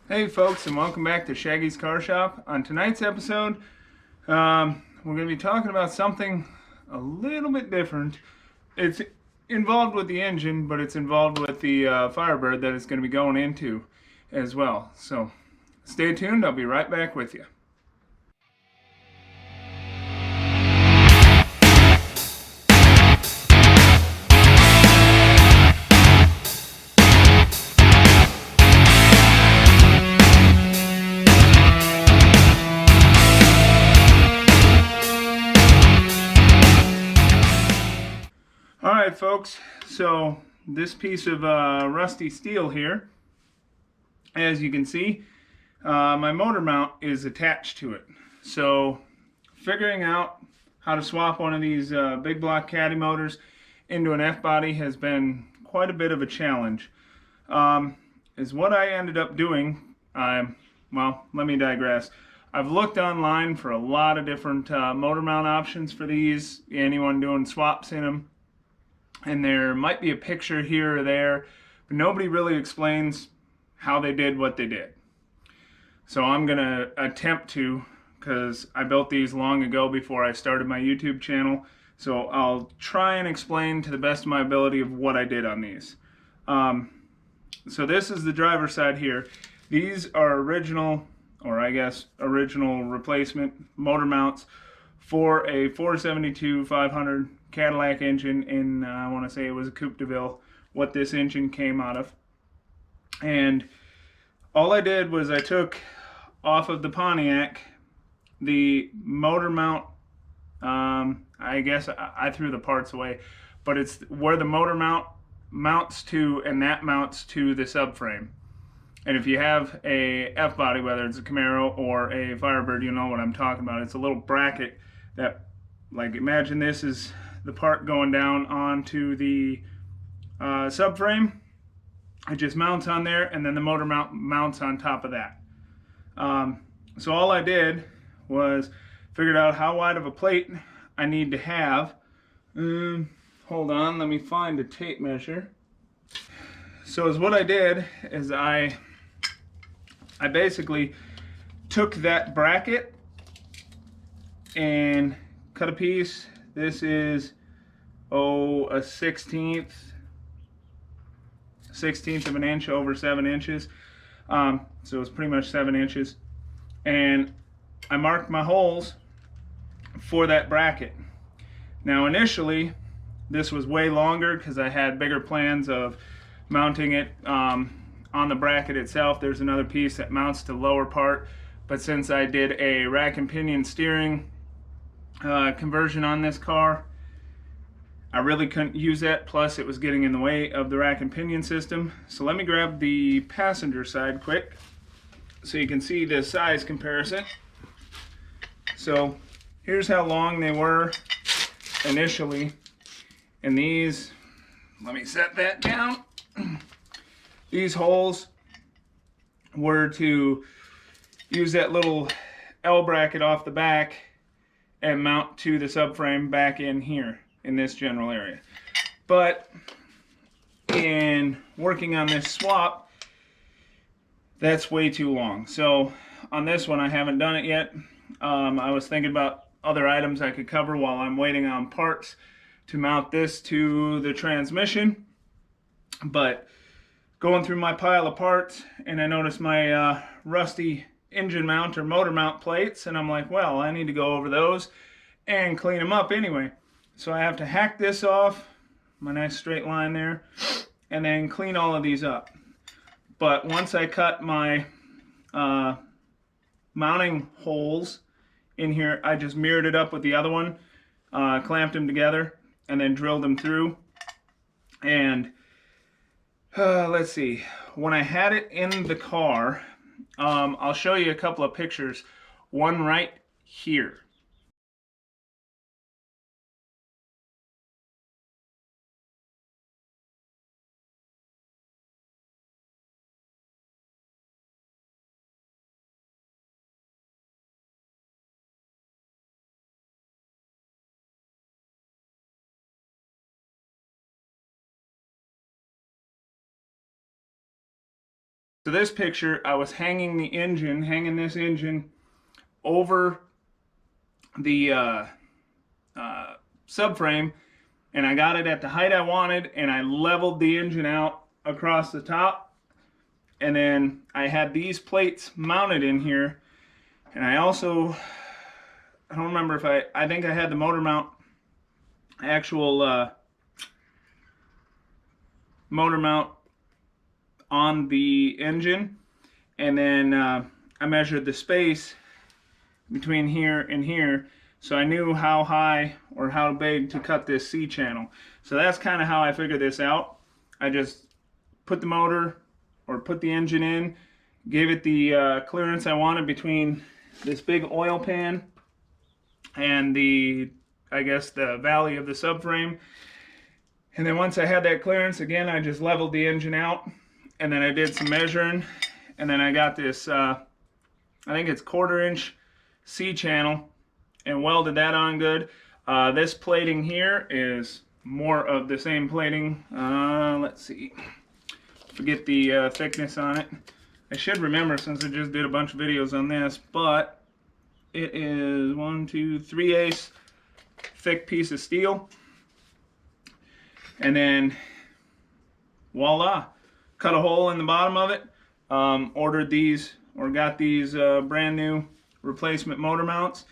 Hey folks, and welcome back to Shaggy's Car Shop. On tonight's episode, we're going to be talking about something a little bit different. It's involved with the engine, but it's involved with the Firebird that it's going to be going into as well. So stay tuned, I'll be right back with you. Alright folks, so this piece of rusty steel here, as you can see, my motor mount is attached to it. So figuring out how to swap one of these big block caddy motors into an F-body has been quite a bit of a challenge. Is what I ended up doing. Well, let me digress. I've looked online for a lot of different motor mount options for these, anyone doing swaps in them. And there might be a picture here or there, but nobody really explains how they did what they did. So I'm going to attempt to, because I built these long ago before I started my YouTube channel. So I'll try and explain to the best of my ability of what I did on these. So this is the driver's side here. These are original, or I guess original replacement motor mounts for a 472-500 Cadillac engine in, I want to say it was a Coupe de Ville, what this engine came out of. And all I did was I took off of the Pontiac the motor mount. I guess I threw the parts away, but it's where the motor mount mounts to, and that mounts to the subframe. And if you have a F-body, whether it's a Camaro or a Firebird, you know what I'm talking about. It's a little bracket that, like, imagine this is the part going down onto the subframe. It just mounts on there, and then the motor mount mounts on top of that. So all I did was figured out how wide of a plate I need to have. Hold on, let me find a tape measure. So is what I did is I basically took that bracket and cut a piece. This is a 16th of an inch over 7 inches. So it's pretty much 7 inches. And I marked my holes for that bracket. Now initially, this was way longer because I had bigger plans of mounting it on the bracket itself. There's another piece that mounts to the lower part. But since I did a rack and pinion steering conversion on this car, I really couldn't use that, plus it was getting in the way of the rack and pinion system. So let me grab the passenger side quick so you can see the size comparison. So here's how long they were initially, and these, let me set that down. These holes were to use that little L bracket off the back and mount to the subframe back in here in this general area. But in working on this swap, that's way too long. So on this one, I haven't done it yet. I was thinking about other items I could cover while I'm waiting on parts to mount this to the transmission. But going through my pile of parts, and I noticed my rusty engine mount or motor mount plates, and I'm like, well, I need to go over those and clean them up anyway. So I have to hack this off, my nice straight line there, and then clean all of these up. But once I cut my mounting holes in here, I just mirrored it up with the other one, clamped them together, and then drilled them through. And let's see, when I had it in the car, I'll show you a couple of pictures. One right here. So this picture, I was hanging this engine over the subframe, and I got it at the height I wanted, and I leveled the engine out across the top, and then I had these plates mounted in here, and I also, I don't remember if I think I had the motor mount, actual motor mount on the engine, and then I measured the space between here and here, so I knew how high or how big to cut this C channel. So that's kind of how I figured this out. I just put the motor or put the engine in, gave it the clearance I wanted between this big oil pan and the, I guess, the valley of the subframe. And then once I had that clearance, again, I just leveled the engine out, and then I did some measuring, and then I got this, I think it's 1/4 inch C channel, and welded that on good. This plating here is more of the same plating. Let's see, forget the thickness on it. I should remember since I just did a bunch of videos on this, but it is 1, 2, 3/8 thick piece of steel. And then voila, cut a hole in the bottom of it. Ordered these, or got these brand new replacement motor mounts,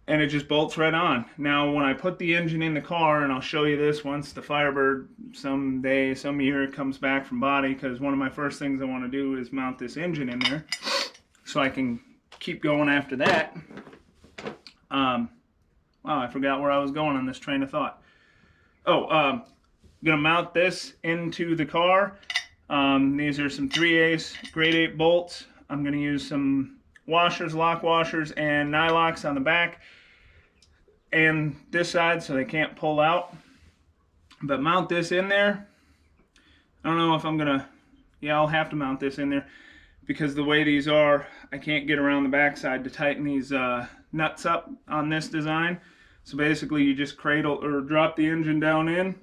and it just bolts right on. Now when I put the engine in the car, and I'll show you this once the Firebird someday, some year, comes back from body, because one of my first things I want to do is mount this engine in there so I can keep going after that. Wow, I forgot where I was going on this train of thought. Oh, gonna mount this into the car. These are some 3/8 grade 8 bolts. I'm gonna use some washers, lock washers, and nylocks on the back and this side so they can't pull out. But mount this in there. I don't know if I'm gonna, yeah, I'll have to mount this in there because the way these are, I can't get around the backside to tighten these nuts up on this design. So basically you just cradle or drop the engine down in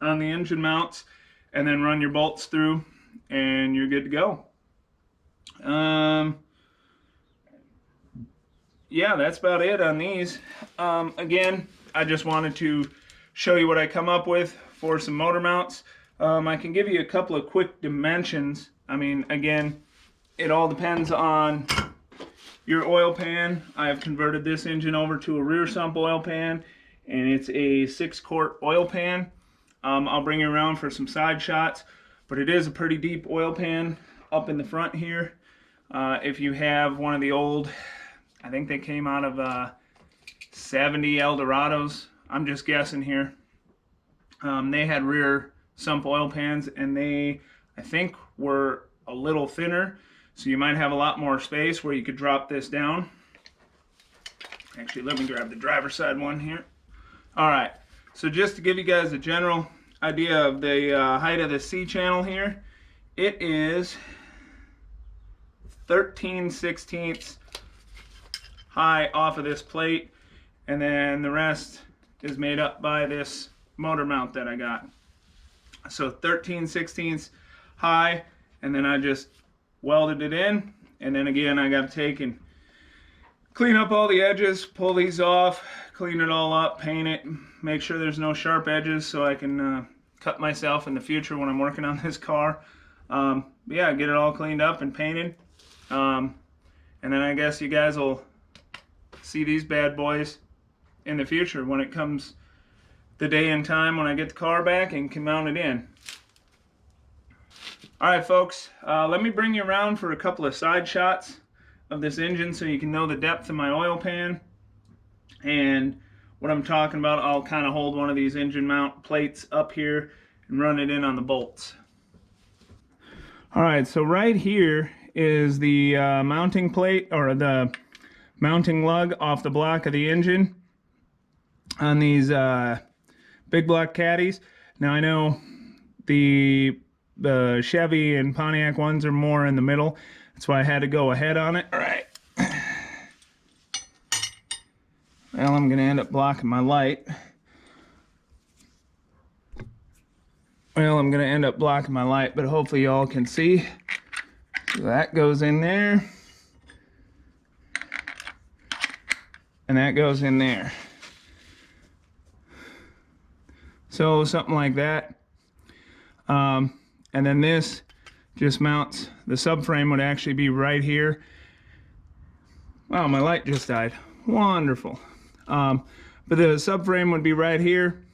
on the engine mounts and then run your bolts through and you're good to go. Yeah, that's about it on these. Again, I just wanted to show you what I come up with for some motor mounts. I can give you a couple of quick dimensions. I mean, again, it all depends on your oil pan. I have converted this engine over to a rear sump oil pan, and it's a 6-quart oil pan. I'll bring you around for some side shots, but it is a pretty deep oil pan up in the front here. If you have one of the old, I think they came out of 70 Eldorados, I'm just guessing here. They had rear sump oil pans, and they, I think, were a little thinner, so you might have a lot more space where you could drop this down. Actually, let me grab the driver's side one here. All right, so just to give you guys a general idea of the height of the C channel here, it is 13/16 high off of this plate, and then the rest is made up by this motor mount that I got. So 13/16 high, and then I just welded it in, and then again I got to take and clean up all the edges, pull these off, clean it all up, paint it, make sure there's no sharp edges so I can cut myself in the future when I'm working on this car. Yeah, get it all cleaned up and painted, and then I guess you guys will see these bad boys in the future when it comes the day and time when I get the car back and can mount it in. Alright folks, let me bring you around for a couple of side shots of this engine so you can know the depth of my oil pan and what I'm talking about. I'll kind of hold one of these engine mount plates up here and run it in on the bolts. Alright, so right here is the mounting plate, or the mounting lug off the block of the engine on these big block caddies. Now I know the Chevy and Pontiac ones are more in the middle. That's why I had to go ahead on it. All right. Well, I'm going to end up blocking my light. Well, I'm gonna end up blocking my light, but hopefully y'all can see. So that goes in there. And that goes in there. So something like that. And then this just mounts, the subframe would actually be right here. Wow, my light just died. Wonderful. But the subframe would be right here,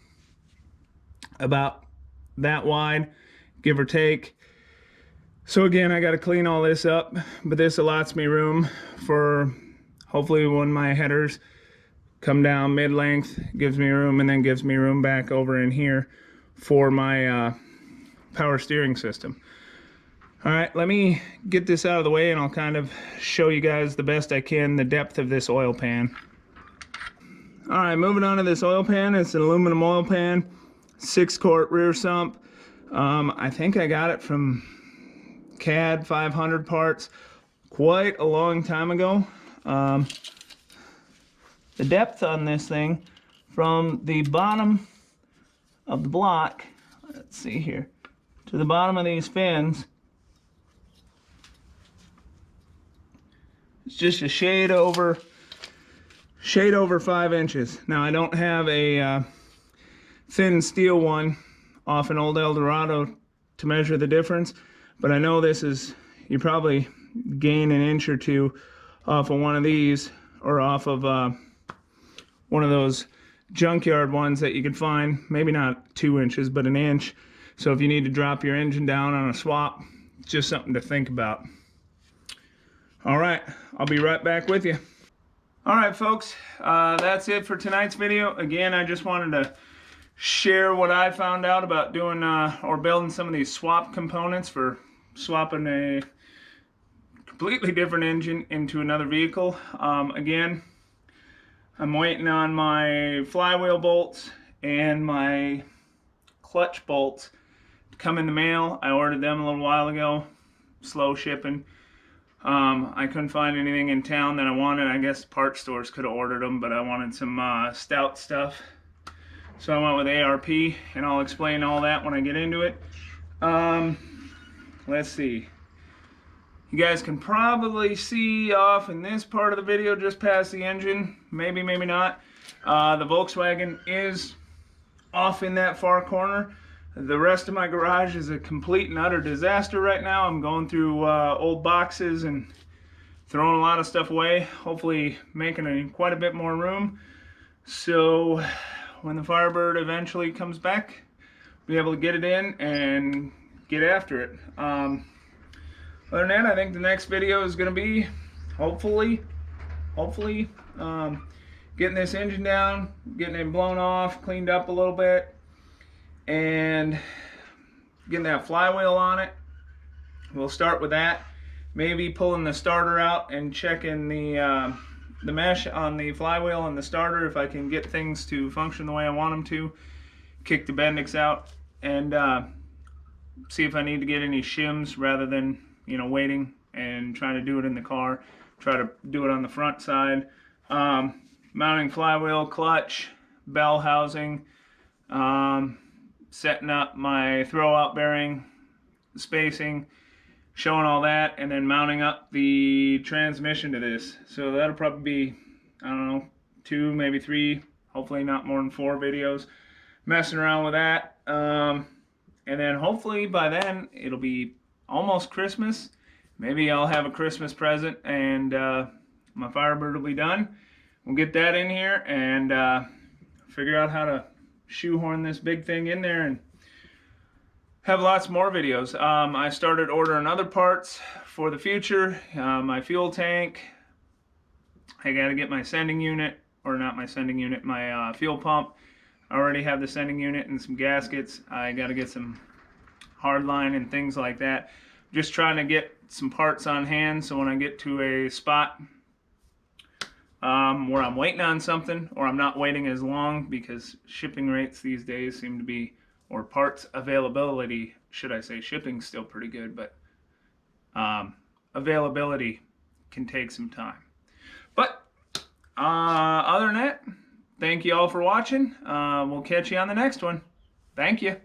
about that wide, give or take. So again, I got to clean all this up, but this allots me room for hopefully when my headers come down mid-length, gives me room, and then gives me room back over in here for my power steering system. All right, let me get this out of the way and I'll kind of show you guys the best I can the depth of this oil pan. All right, moving on to this oil pan. It's an aluminum oil pan, 6-quart rear sump. I think I got it from CAD 500 parts quite a long time ago. The depth on this thing from the bottom of the block, let's see here, to the bottom of these fins, it's just a shade over 5 inches. Now I don't have a thin steel one off an old Eldorado to measure the difference, but I know this is, you probably gain an inch or two off of one of these, or off of one of those junkyard ones that you can find, maybe not 2 inches, but an inch. So if you need to drop your engine down on a swap, it's just something to think about. All right, I'll be right back with you. All right, folks, that's it for tonight's video. Again, I just wanted to share what I found out about doing or building some of these swap components for swapping a completely different engine into another vehicle. Again, I'm waiting on my flywheel bolts and my clutch bolts to come in the mail. I ordered them a little while ago, slow shipping. I couldn't find anything in town that I wanted. I guess parts stores could have ordered them, but I wanted some stout stuff. So I went with ARP, and I'll explain all that when I get into it. Let's see. You guys can probably see off in this part of the video just past the engine. Maybe, maybe not. The Volkswagen is off in that far corner. The rest of my garage is a complete and utter disaster right now. I'm going through old boxes and throwing a lot of stuff away. Hopefully making quite a bit more room. So when the Firebird eventually comes back, we'll be able to get it in and get after it. Other than that, I think the next video is going to be hopefully getting this engine down, getting it blown off, cleaned up a little bit, and getting that flywheel on it. We'll start with that. Maybe pulling the starter out and checking the mesh on the flywheel and the starter, if I can get things to function the way I want them to. Kick the Bendix out and see if I need to get any shims rather than, you know, waiting and trying to do it in the car. Try to do it on the front side. Mounting flywheel, clutch, bell housing, setting up my throwout bearing, spacing, showing all that, and then mounting up the transmission to this. So that'll probably be, I don't know, 2, maybe 3, hopefully not more than 4 videos messing around with that. And then hopefully by then it'll be almost Christmas. Maybe I'll have a Christmas present and my Firebird will be done. We'll get that in here and figure out how to shoehorn this big thing in there and have lots more videos. I started ordering other parts for the future. My fuel tank. I got to get my sending unit, or not my sending unit, my fuel pump. I already have the sending unit and some gaskets. I got to get some hardline and things like that. Just trying to get some parts on hand so when I get to a spot where I'm waiting on something, or I'm not waiting as long, because shipping rates these days seem to be, or parts availability, should I say, shipping's still pretty good, but availability can take some time. But other than that, thank you all for watching. We'll catch you on the next one. Thank you.